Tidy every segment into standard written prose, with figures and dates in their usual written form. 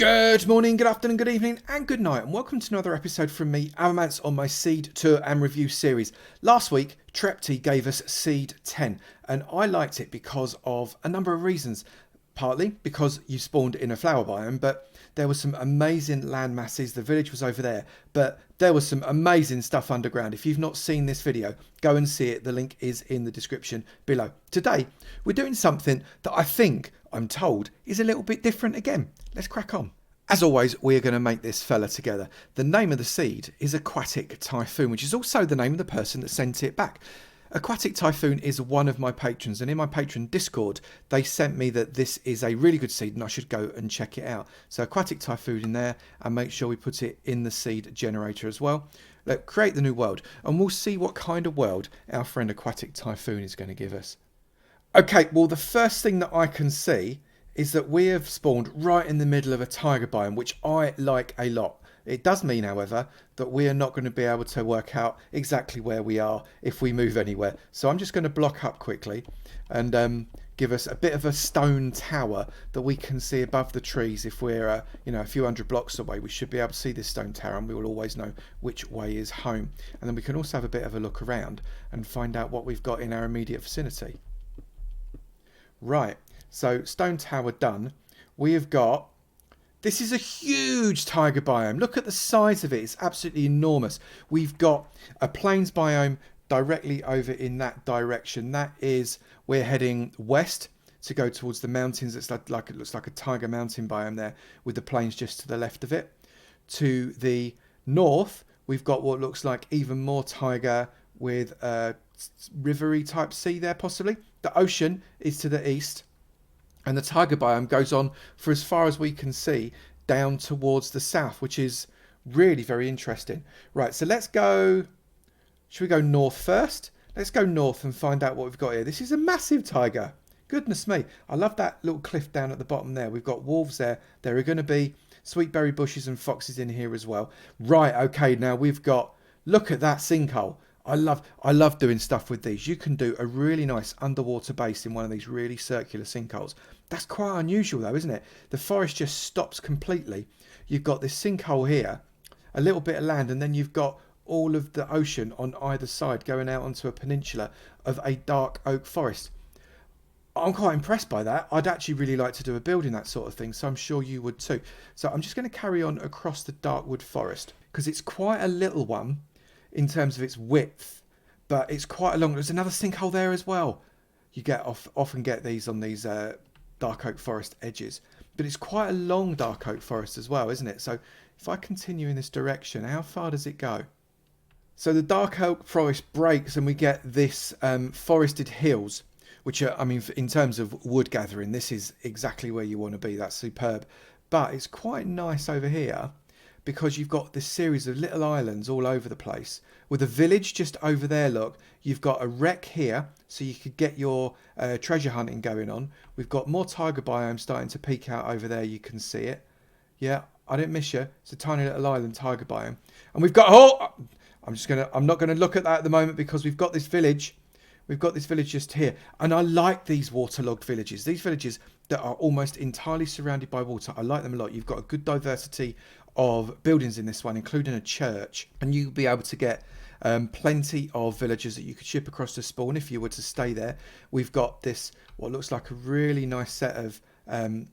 Good morning, good afternoon, good evening, and good night, and welcome to another episode from me, Avomance, on my seed tour and review series. Last week, Trepti gave us seed 10, and I liked it because of a number of reasons. Partly because you spawned in a flower biome, but there were some amazing land masses. The village was over there, but there was some amazing stuff underground. If you've not seen this video, go and see it. The link is in the description below. Today, we're doing something that I'm told, is a little bit different again. Let's crack on. As always, we are going to make this fella together. The name of the seed is Aquatic Typhoon, which is also the name of the person that sent it back. Aquatic Typhoon is one of my patrons, and in my patron Discord, they sent me that this is a really good seed and I should go and check it out. So Aquatic Typhoon in there, and make sure we put it in the seed generator as well. Let's create the new world, and we'll see what kind of world our friend Aquatic Typhoon is going to give us. Okay, well, the first thing that I can see is that we have spawned right in the middle of a tiger biome, which I like a lot. It does mean, however, that we are not going to be able to work out exactly where we are if we move anywhere. So I'm just going to block up quickly and give us a bit of a stone tower that we can see above the trees. If we're a few hundred blocks away, we should be able to see this stone tower, and we will always know which way is home. And then we can also have a bit of a look around and find out what we've got in our immediate vicinity. Right, so stone tower done. We have got... This is a huge tiger biome. Look at the size of it. It's absolutely enormous. We've got a plains biome directly over in that direction. That is, we're heading west to go towards the mountains. It's like it looks like a tiger mountain biome there, with the plains just to the left of it. To the north, we've got what looks like even more tiger with a rivery type sea there, possibly. The ocean is to the east. And the tiger biome goes on for as far as we can see down towards the south, which is really very interesting. Right, so let's go... Should we go north first? Let's go north and find out what we've got here. This is a massive tiger. Goodness me. I love that little cliff down at the bottom there. We've got wolves there. There are going to be sweet berry bushes and foxes in here as well. Right, okay, now we've got... Look at that sinkhole. I love doing stuff with these. You can do a really nice underwater base in one of these really circular sinkholes. That's quite unusual though, isn't it? The forest just stops completely. You've got this sinkhole here, a little bit of land, and then you've got all of the ocean on either side going out onto a peninsula of a dark oak forest. I'm quite impressed by that. I'd actually really like to do a build in that sort of thing, so I'm sure you would too. So I'm just going to carry on across the dark wood forest because it's quite a little one in terms of its width, but it's quite a long... There's another sinkhole there as well. You often get these on these dark oak forest edges, but it's quite a long dark oak forest as well, isn't it? So if I continue in this direction, how far does it go? So the dark oak forest breaks and we get this forested hills, which are, I mean, in terms of wood gathering, this is exactly where you want to be. That's superb. But it's quite nice over here, because you've got this series of little islands all over the place with a village just over there. Look, you've got a wreck here, so you could get your treasure hunting going on. We've got more tiger biome starting to peek out over there. You can see it. Yeah, I didn't miss you. It's a tiny little island tiger biome. And we've got... Oh, I'm not going to look at that at the moment because we've got this village. We've got this village just here. And I like these waterlogged villages. These villages that are almost entirely surrounded by water. I like them a lot. You've got a good diversity of buildings in this one, including a church, and you'll be able to get plenty of villagers that you could ship across to spawn if you were to stay there. We've got this, what looks like a really nice set of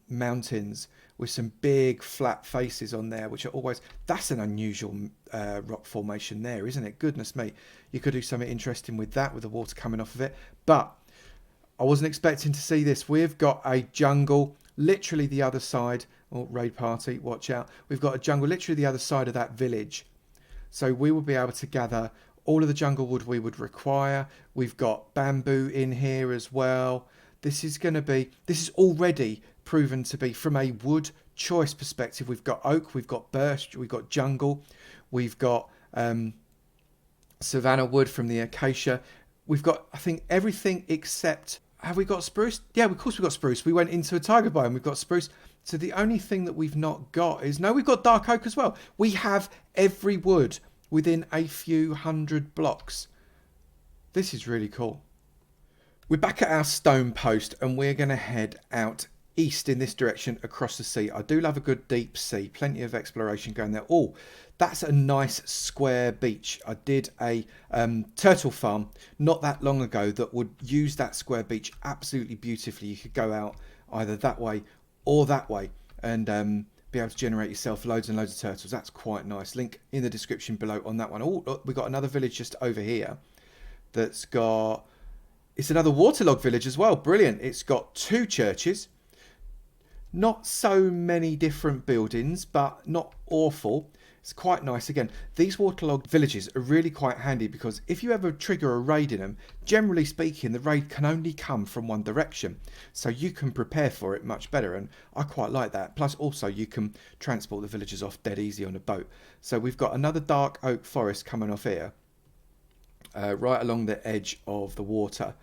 mountains with some big flat faces on there, which are always... That's an unusual rock formation there, isn't it? Goodness me. You could do something interesting with that, with the water coming off of it. But I wasn't expecting to see this. We've got a jungle literally the other side. Oh, raid party, watch out. We've got a jungle literally the other side of that village. So we will be able to gather all of the jungle wood we would require. We've got bamboo in here as well. This is already proven to be, from a wood choice perspective, we've got oak, we've got birch, we've got jungle, we've got savannah wood from the acacia. We've got, I think, everything except... Have we got spruce? Yeah, of course we've got spruce. We went into a tiger biome, we've got spruce. So the only thing that we've not got is... No, we've got dark oak as well. We have every wood within a few hundred blocks. This is really cool. We're back at our stone post and we're going to head out east in this direction across the sea. I do love a good deep sea, plenty of exploration going there. Oh, that's a nice square beach. I did a turtle farm not that long ago that would use that square beach absolutely beautifully. You could go out either that way or that way and be able to generate yourself loads and loads of turtles. That's quite nice. Link in the description below on that one. Oh, look, we've got another village just over here that's got... It's another waterlogged village as well. Brilliant. It's got 2 churches. Not so many different buildings, but not awful. It's quite nice. Again, these waterlogged villages are really quite handy because if you ever trigger a raid in them, generally speaking, the raid can only come from one direction. So you can prepare for it much better. And I quite like that. Plus, also, you can transport the villagers off dead easy on a boat. So we've got another dark oak forest coming off here, right along the edge of the water.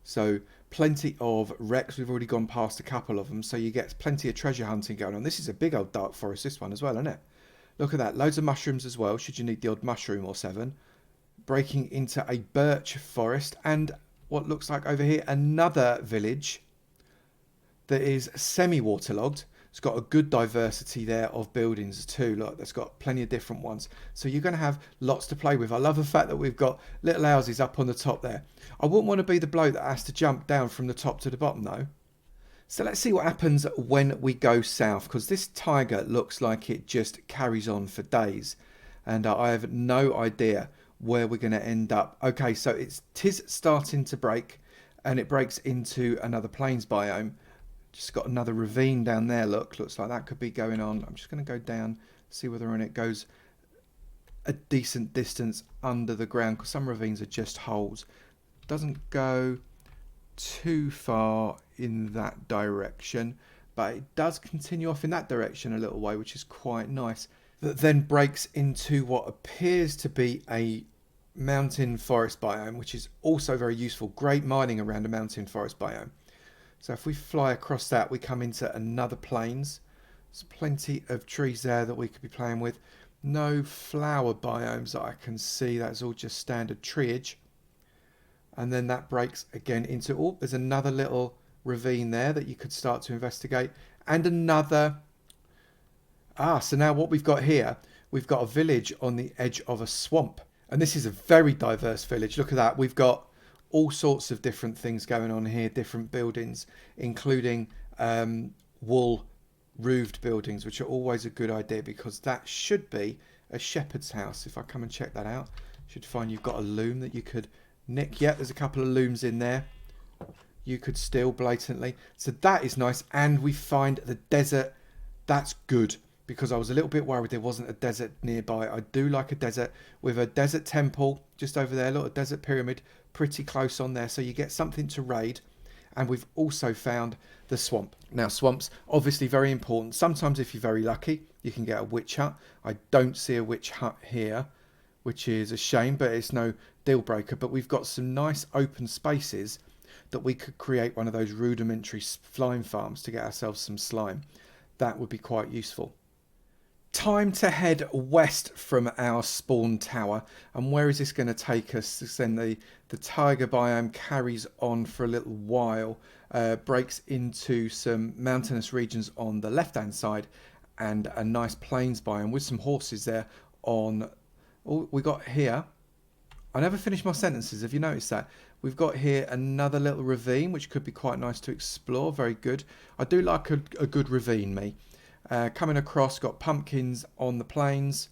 So plenty of wrecks. We've already gone past a couple of them. So you get plenty of treasure hunting going on. This is a big old dark forest, this one as well, isn't it? Look at that. Loads of mushrooms as well, should you need the odd mushroom or 7. Breaking into a birch forest. And what looks like over here, another village that is semi-waterlogged. It's got a good diversity there of buildings too. Look, that's got plenty of different ones. So you're going to have lots to play with. I love the fact that we've got little houses up on the top there. I wouldn't want to be the bloke that has to jump down from the top to the bottom though. So let's see what happens when we go south, because this tiger looks like it just carries on for days. And I have no idea where we're going to end up. Okay, so tis starting to break, and it breaks into another plains biome. Just got another ravine down there. Looks like that could be going on. I'm just going to go down, see whether or not it goes a decent distance under the ground, because some ravines are just holes. Doesn't go too far in that direction, but it does continue off in that direction a little way, which is quite nice. That then breaks into what appears to be a mountain forest biome, which is also very useful. Great mining around a mountain forest biome. So if we fly across that, we come into another plains. There's plenty of trees there that we could be playing with. No flower biomes that I can see. That's all just standard treeage. And then that breaks again into... Oh, there's another little ravine there that you could start to investigate. And another... so now what we've got here, we've got a village on the edge of a swamp. And this is a very diverse village. Look at that. We've got all sorts of different things going on here, different buildings, including wool roofed buildings, which are always a good idea because that should be a shepherd's house. If I come and check that out, should find you've got a loom that you could nick. Yeah, there's a couple of looms in there you could steal blatantly. So that is nice. And we find the desert. That's good, because I was a little bit worried there wasn't a desert nearby. I do like a desert with a desert temple just over there. Look, a desert pyramid pretty close on there, so you get something to raid. And we've also found the swamp. Now, swamps obviously very important. Sometimes if you're very lucky, you can get a witch hut. I don't see a witch hut here, which is a shame, but it's no deal breaker. But we've got some nice open spaces that we could create one of those rudimentary slime farms to get ourselves some slime. That would be quite useful. Time to head west from our spawn tower. And where is this going to take us? Then the tiger biome carries on for a little while, breaks into some mountainous regions on the left hand side, and a nice plains biome with some horses there on... Oh, we got here... I never finish my sentences, have you noticed that? We've got here another little ravine, which could be quite nice to explore. Very good. I do like a good ravine, me. Coming across, got pumpkins on the plains.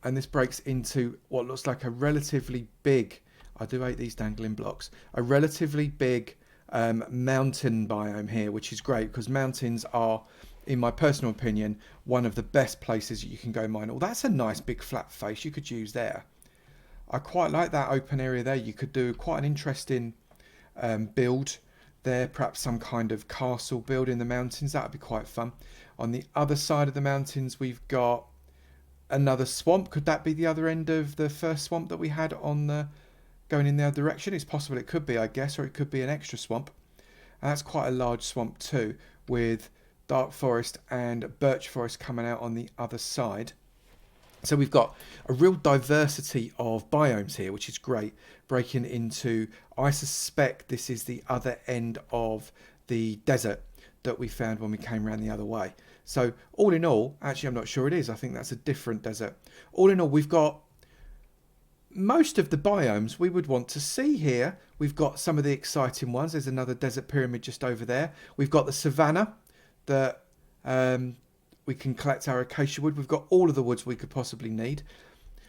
And this breaks into what looks like a relatively big... I do hate these dangling blocks. A relatively big mountain biome here, which is great, because mountains are, in my personal opinion, one of the best places you can go mine. Oh, that's a nice big flat face you could use there. I quite like that open area there. You could do quite an interesting build there. Perhaps some kind of castle build in the mountains. That would be quite fun. On the other side of the mountains, we've got another swamp. Could that be the other end of the first swamp that we had on the going in the other direction? It's possible it could be, I guess, or it could be an extra swamp. And that's quite a large swamp too, with dark forest and birch forest coming out on the other side. So we've got a real diversity of biomes here, which is great. Breaking into, I suspect this is the other end of the desert that we found when we came around the other way. So all in all, actually I'm not sure it is. I think that's a different desert. All in all, we've got most of the biomes we would want to see here. We've got some of the exciting ones. There's another desert pyramid just over there. We've got the savannah that we can collect our acacia wood. We've got all of the woods we could possibly need.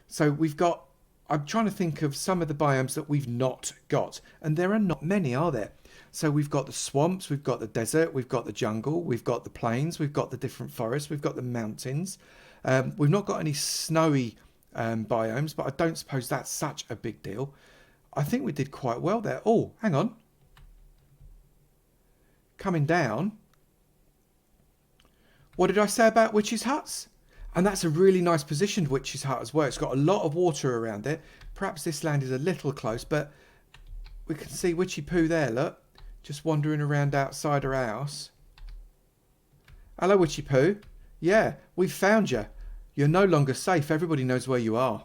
So we've got, I'm trying to think of some of the biomes that we've not got. And there are not many, are there? So we've got the swamps, we've got the desert, we've got the jungle, we've got the plains, we've got the different forests, we've got the mountains. We've not got any snowy biomes, but I don't suppose that's such a big deal. I think we did quite well there. Oh, hang on. Coming down. What did I say about witches' huts? And that's a really nice positioned witches' hut as well. It's got a lot of water around it. Perhaps this land is a little close, but we can see Witchy Poo there, look. Just wandering around outside her house. Hello, Witchy Poo. Yeah, we've found you. You're no longer safe. Everybody knows where you are.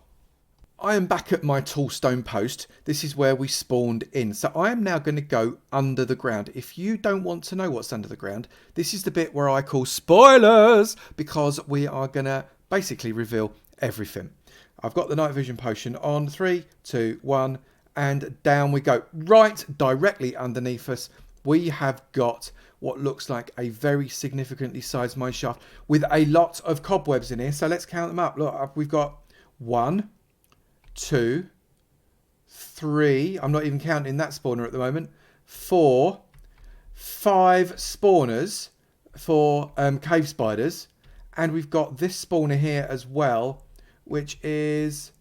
I am back at my tall stone post. This is where we spawned in. So I am now going to go under the ground. If you don't want to know what's under the ground, this is the bit where I call spoilers, because we are going to basically reveal everything. I've got the night vision potion on. 3, 2, 1, and down we go. Right directly underneath us, we have got what looks like a very significantly sized mine shaft with a lot of cobwebs in here. So let's count them up. Look, we've got 1, 2, 3. I'm not even counting that spawner at the moment. 4, 5 spawners for cave spiders. And we've got this spawner here as well, which is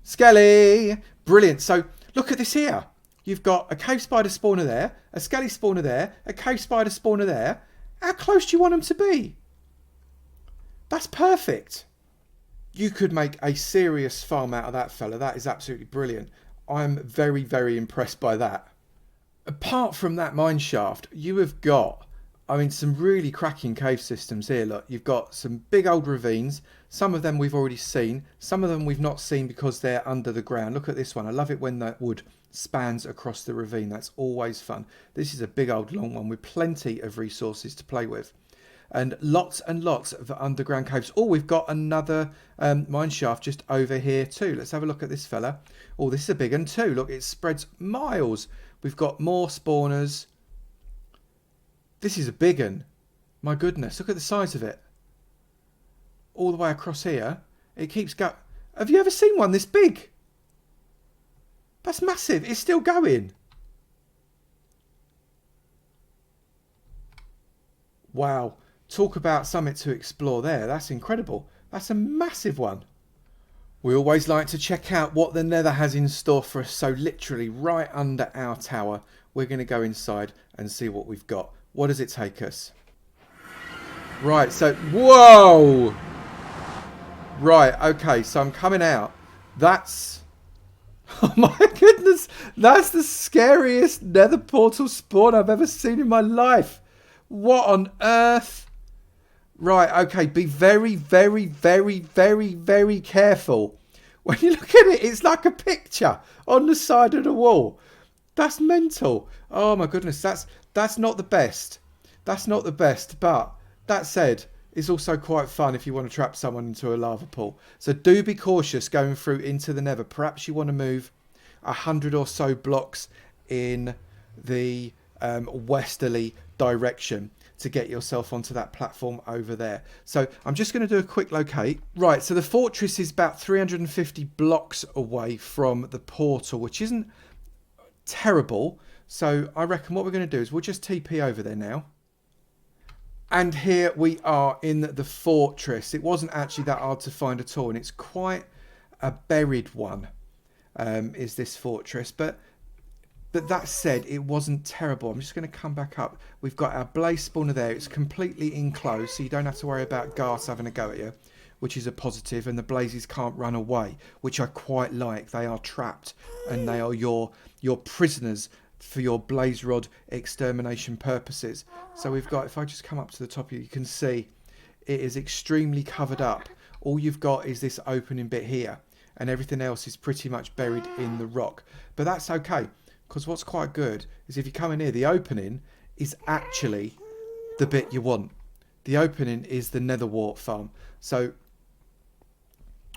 Skelly. Brilliant. So look at this here. You've got a cave spider spawner there, a skelly spawner there, a cave spider spawner there. How close do you want them to be? That's perfect. You could make a serious farm out of that fella. That is absolutely brilliant. I'm very, very impressed by that. Apart from that mine shaft, you have got, I mean, some really cracking cave systems here. Look, you've got some big old ravines. Some of them we've already seen. Some of them we've not seen because they're under the ground. Look at this one. I love it when that wood spans across the ravine. That's always fun. This is a big old long one with plenty of resources to play with. And lots of underground caves. Oh, we've got another mine shaft just over here too. Let's have a look at this fella. Oh, this is a big one too. Look, it spreads miles. We've got more spawners. This is a big one. My goodness, look at the size of it. All the way across here. It keeps going. Have you ever seen one this big? That's massive. It's still going. Wow. Talk about something to explore there. That's incredible. That's a massive one. We always like to check out what the Nether has in store for us. So literally right under our tower, we're going to go inside and see what we've got. What does it take us? Right, so, whoa! Right, okay, so I'm coming out. That's, oh my goodness, that's the scariest Nether portal spawn I've ever seen in my life. What on earth? Right, okay, be very, very, very, very, very careful. When you look at it, it's like a picture on the side of the wall. That's mental. Oh my goodness, that's not the best. That's not the best, but that said, it's also quite fun if you want to trap someone into a lava pool. So do be cautious going through into the Nether. Perhaps you want to move 100 or so blocks in the westerly direction to get yourself onto that platform over there. So I'm just going to do a quick locate. Right, so the fortress is about 350 blocks away from the portal, which isn't terrible. So I reckon what we're going to do is we'll just TP over there now. And here we are in the fortress. It wasn't actually that hard to find at all, and it's quite a buried one, is this fortress. But that said, it wasn't terrible. I'm just going to come back up. We've got our blaze spawner there. It's completely enclosed, so you don't have to worry about ghast having a go at you, which is a positive. And the blazes can't run away, which I quite like. They are trapped, and they are your prisoners for your blaze rod extermination purposes. So we've got, if I just come up to the top here, you can see it is extremely covered up. All you've got is this opening bit here, and everything else is pretty much buried in the rock. But that's okay, because what's quite good is if you come in here, the opening is actually the bit you want. The opening is the Nether wart farm. So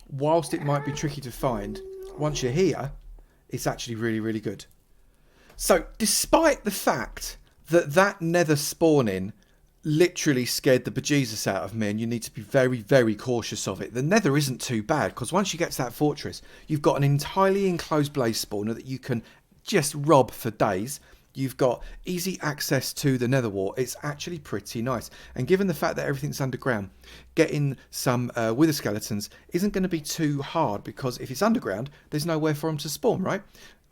whilst it might be tricky to find, once you're here, it's actually really, really good. So despite the fact that Nether spawning literally scared the bejesus out of me, and you need to be very, very cautious of it, the Nether isn't too bad, because once you get to that fortress, you've got an entirely enclosed blaze spawner that you can just rob for days. You've got easy access to the Nether wart. It's actually pretty nice. And given the fact that everything's underground, getting some wither skeletons isn't going to be too hard, because if it's underground, there's nowhere for them to spawn, right?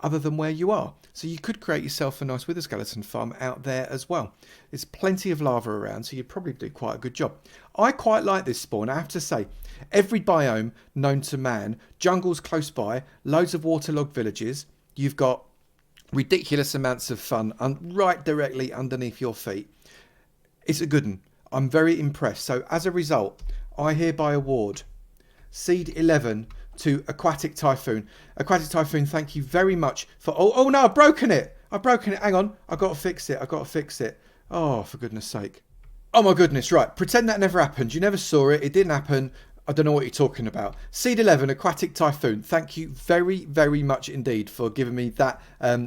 Other than where you are. So you could create yourself a nice wither skeleton farm out there as well. There's plenty of lava around, so you'd probably do quite a good job. I quite like this spawn, I have to say. Every biome known to man, jungles close by, loads of waterlogged villages. You've got ridiculous amounts of fun right directly underneath your feet. It's a good one. I'm very impressed. So as a result, I hereby award Seed 11 to Aquatic Typhoon. Aquatic Typhoon, thank you very much for... Oh no, I've broken it. I've broken it. Hang on. I've got to fix it. I've got to fix it. Oh, for goodness sake. Oh my goodness. Right. Pretend that never happened. You never saw it. It didn't happen. I don't know what you're talking about. Seed 11, Aquatic Typhoon. Thank you very, very much indeed for giving me that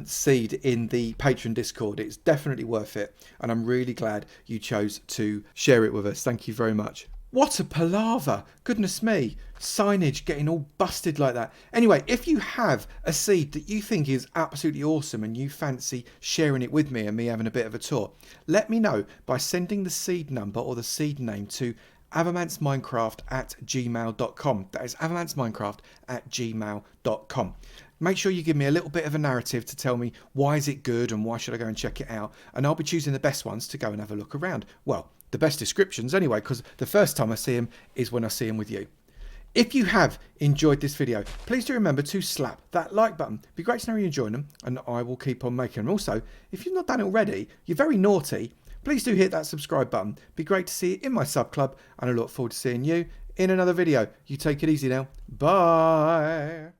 seed in the Patreon Discord. It's definitely worth it. And I'm really glad you chose to share it with us. Thank you very much. What a palaver. Goodness me. Signage getting all busted like that. Anyway, if you have a seed that you think is absolutely awesome and you fancy sharing it with me and me having a bit of a tour, let me know by sending the seed number or the seed name to avamancminecraft@gmail.com. That is avamancminecraft@gmail.com. Make sure you give me a little bit of a narrative to tell me why is it good and why should I go and check it out, and I'll be choosing the best ones to go and have a look around. Well, the best descriptions anyway, because the first time I see them is when I see them with you. If you have enjoyed this video, please do remember to slap that like button. It'd be great to know you're enjoying them, and I will keep on making them. Also, if you've not done it already, you're very naughty. Please do hit that subscribe button. It'd be great to see you in my sub club, and I look forward to seeing you in another video. You take it easy now. Bye.